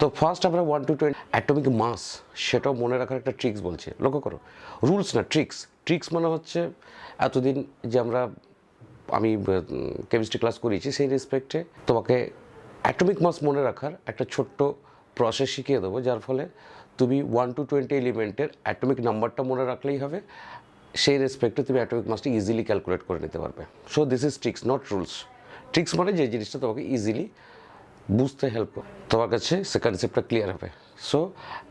তো ফার্স্ট আমরা 1 to 20 atomic মাস সেটাও মনে রাখার একটা ট্রিক্স বলছে, লক্ষ্য করো, রুলস না ট্রিক্স। ট্রিক্স মানে হচ্ছে এতদিন যে আমি কেমিস্ট্রি ক্লাস করিয়েছি সেই রেসপেক্টে তোমাকে অ্যাটমিক মাস মনে রাখার একটা ছোট্ট প্রসেস শিখিয়ে দেবো, যার ফলে তুমি 1 to 20 এলিমেন্টের অ্যাটমিক নাম্বারটা মনে রাখলেই হবে, সেই রেসপেক্টে তুমি অ্যাটমিক মাসটা ইজিলি ক্যালকুলেট করে নিতে পারবে। So this is tricks, not rules. Tricks মানে যে জিনিসটা তোমাকে ইজিলি বুঝতে হেল্প করে, তোমার কাছে সে কনসেপ্টটা ক্লিয়ার হবে। সো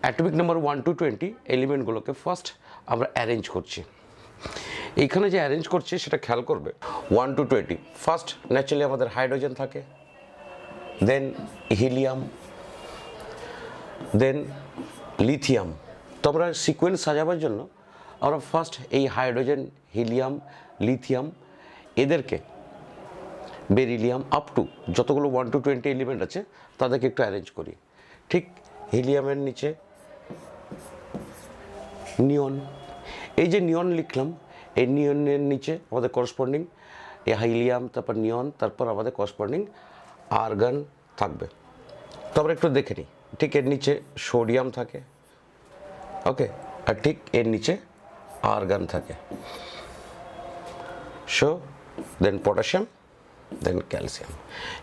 অ্যাটমিক নাম্বার 1 to 20 এলিমেন্টগুলোকে ফার্স্ট আমরা অ্যারেঞ্জ করছি। এইখানে যে অ্যারেঞ্জ করছি সেটা খেয়াল করবে। 1 to 20 ফার্স্ট ন্যাচারালি আমাদের হাইড্রোজেন থাকে, দেন হিলিয়াম, দেন লিথিয়াম। তো আমরা সিকোয়েন্স সাজাবার জন্য আমরা ফার্স্ট এই হাইড্রোজেন, হিলিয়াম, লিথিয়াম এদেরকে, বেরিলিয়াম আপ টু যতগুলো 1 to 20 এলিমেন্ট আছে তাদেরকে একটু অ্যারেঞ্জ করি। ঠিক হিলিয়ামের নিচে নিয়ন, এই যে নিয়ন লিখলাম, এই নিয়নের নিচে আমাদের করসপন্ডিং এই হিলিয়াম, তারপর নিয়ন, তারপর আমাদের করসপন্ডিং আর্গন থাকবে। তো আমরা একটু দেখে নিই, ঠিক এর নিচে সোডিয়াম থাকে, ওকে, আর ঠিক এর নিচে আর্গন থাকে। সো দেন পটাশিয়াম, দেন ক্যালসিয়াম।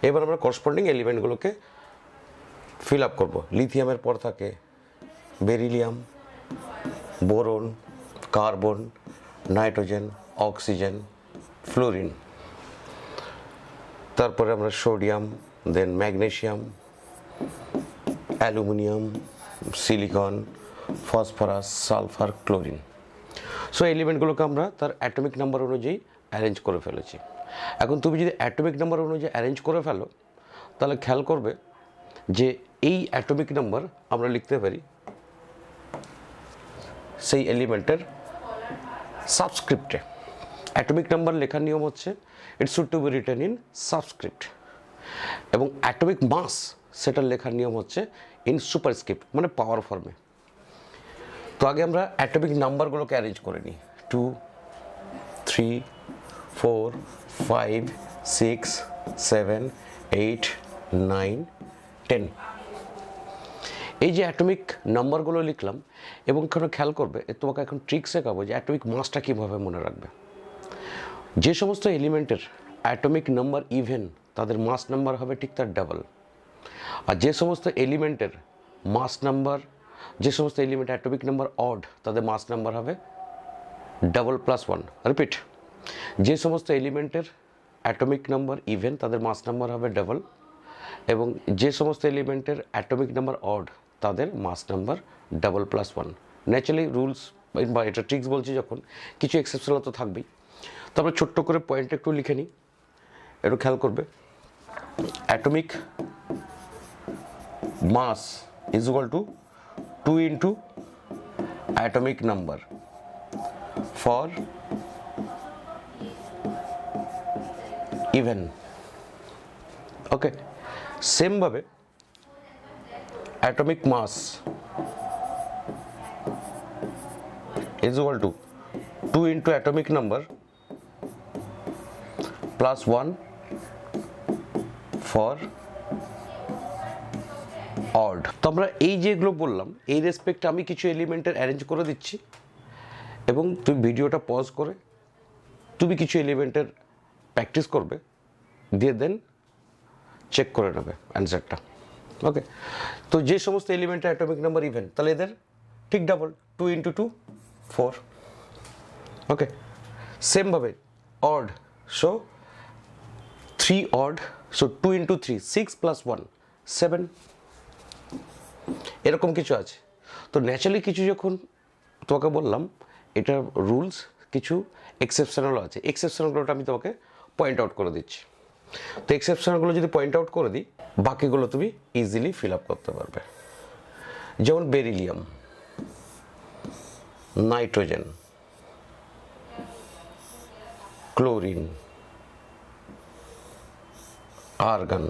এবার আমরা করসপন্ডিং এলিমেন্টগুলোকে ফিল আপ করবো। লিথিয়ামের পর থাকে beryllium, boron, carbon, nitrogen, oxygen, fluorine. তারপরে আমরা sodium, then magnesium, aluminium, silicon, phosphorus, sulphur, chlorine. So এলিমেন্টগুলোকে আমরা তার অ্যাটমিক নাম্বার অনুযায়ী অ্যারেঞ্জ করে ফেলেছি। এখন তুমি যদি অ্যাটমিক নাম্বার অনুযায়ী অ্যারেঞ্জ করে ফেলো, তাহলে খেয়াল করবে যে এই অ্যাটমিক নাম্বার আমরা লিখতে পারি সেই এলিমেন্টের সাবস্ক্রিপ্টে। অ্যাটমিক নাম্বার লেখার নিয়ম হচ্ছে it's should to be written in subscript, এবং অ্যাটমিক মাস সেটার লেখার নিয়ম হচ্ছে ইন সুপারস্ক্রিপ্ট, মানে পাওয়ার ফর্মে। তো আগে আমরা অ্যাটমিক নাম্বারগুলোকে অ্যারেঞ্জ করে নিই। 2, 3, 4, 5, 6, 7, 8, 9, 10। এই যে অ্যাটমিক নাম্বারগুলো লিখলাম, এবং এখানে খেয়াল করবে তোমাকে এখন ট্রিক শেখাবো যে অ্যাটমিক মাসটা কীভাবে মনে রাখবে। যে সমস্ত এলিমেন্টের অ্যাটমিক নাম্বার ইভেন, তাদের মাস নাম্বার হবে ঠিক তার ডাবল। আর যে সমস্ত এলিমেন্টের মাস নাম্বার, যে সমস্ত এলিমেন্ট অ্যাটমিক নাম্বার অড, তাদের মাস নাম্বার হবে ডাবল প্লাস 1। রিপিট, যে সমস্ত এলিমেন্টের অ্যাটমিক নাম্বার ইভেন, তাদের মাস নাম্বার হবে ডাবল, এবং যে সমস্ত এলিমেন্টের অ্যাটমিক নাম্বার অড, তাদের mass number double plus 1। Naturally rules বা এটা ট্রিক্স বলছি যখন, কিছু এক্সেপশনাল তো থাকবেই। তো আমরা ছোট্ট করে পয়েন্ট একটু লিখে নিই, একটু খেয়াল করবে। Atomic mass is equal to 2 into atomic number for even, okay, same ভাবে atomic mass is equal to 2 into atomic number plus 1 for odd. তো আমরা এই যেগুলো বললাম এই রেসপেক্টে আমি কিছু এলিমেন্টের অ্যারেঞ্জ করে দিচ্ছি, এবং তুমি ভিডিওটা পজ করে তুমি কিছু এলিমেন্টের প্র্যাকটিস করবে, দিয়ে দেন চেক করে নেবে অ্যান্সারটা। ওকে, তো যে সমস্ত এলিমেন্টের অ্যাটমিক নাম্বার ইভেন, তাহলে এদের ঠিক ডাবল, 2 into 2, 4। ওকে, সেমভাবে odd, so 3 odd, so 2 into 3, 6 plus 1, 7। এরকম কিছু আছে। তো ন্যাচারালি কিছু যখন তোমাকে বললাম, এটা রুলস, কিছু এক্সেপশনালও আছে। এক্সেপশনালগুলোটা আমি তোমাকে পয়েন্ট আউট করে দিচ্ছি। তো এক্সেপশনালগুলো যদি পয়েন্ট আউট করে দিই, বাকিগুলো তুমি ইজিলি ফিল আপ করতে পারবে। যেমন বেরিলিয়াম, নাইট্রোজেন, ক্লোরিন, আর্গন।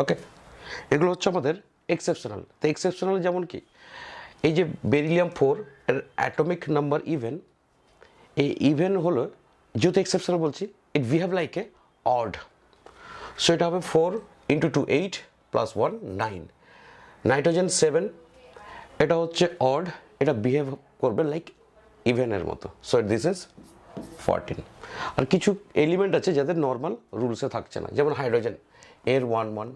ওকে, এগুলো হচ্ছে আমাদের এক্সেপশনাল। তো এক্সেপশনাল যেমন কি, এই যে বেরিলিয়াম 4 এর অ্যাটমিক নাম্বার ইভেন, এই ইভেন হলো, যেহেতু এক্সেপশনাল বলছি, it we have like a odd, so এটা হবে 4 into 2, 8 plus 1, 9। নাইট্রোজেন 7, এটা হচ্ছে অড, এটা বিহেভ করবে লাইক ইভেনের মতো, সো দিস ইজ 14। আর কিছু এলিমেন্ট আছে যাদের নর্মাল রুলসে থাকছে না, যেমন হাইড্রোজেন এর 1 1,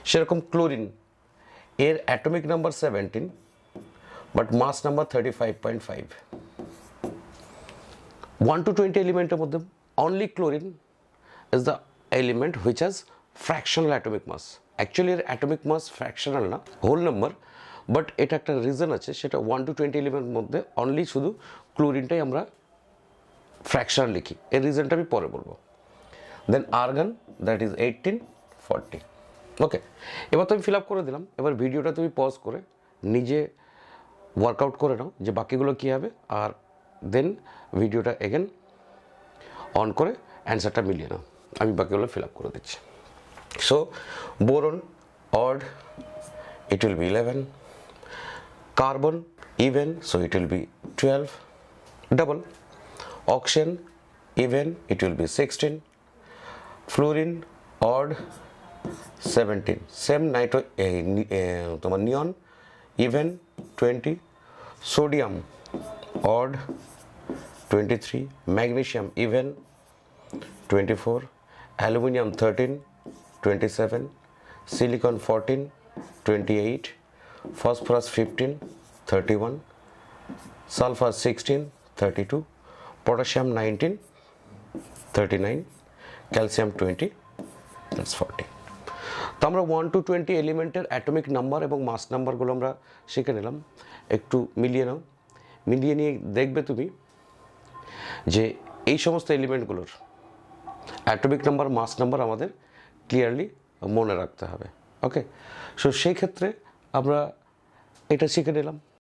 সেরকম ক্লোরিন এর atomic number 17 but mass number 35.5। 1 to 20 এলিমেন্টের মধ্যে only chlorine is the element which has fractional atomic mass. Actually এর অ্যাটমিক মাস ফ্র্যাকশনাল না, হোল নাম্বার, বাট এটা একটা রিজন আছে, সেটা 1 to 20 এলিমেন্টের মধ্যে অনলি শুধু ক্লোরিনটাই আমরা ফ্র্যাকশনাল লিখি, এর রিজনটা আমি পরে বলবো। দেন আর্গন, দ্যাট ইজ 18 40। ওকে, এবার তো আমি ফিল আপ করে দিলাম, এবার ভিডিওটা তুমি পজ করে নিজে ওয়ার্কআউট করে নাও যে বাকিগুলো কী হবে, আর দেন ভিডিওটা এগেন অন করে অ্যান্সারটা মিলিয়ে নাও, আমি বাকিগুলো ফিল আপ করে দিচ্ছি। So boron odd, it will be 11, carbon even, so it will be 12, double, oxygen even, it will be 16, fluorine odd 17, same তোমার নিয়ন even 20, sodium odd 23, magnesium even 24, aluminum 13 27, silicon 14 28, phosphorus 15 31, sulfur 16 32, potassium 19 39, calcium 20, that's 40। তো আমরা 1 to 20 এলিমেন্টের atomic number এবং মাস নাম্বারগুলো আমরা শিখে নিলাম, একটু মিলিয়ে নাও, মিলিয়ে নিয়ে দেখবে তুমি যে এই সমস্ত এলিমেন্টগুলোর অ্যাটমিক নাম্বার মাস নাম্বার আমাদের ক্লিয়ারলি মনে রাখতে হবে। ওকে, সো সেই ক্ষেত্রে আমরা এটা শিখে নিলাম।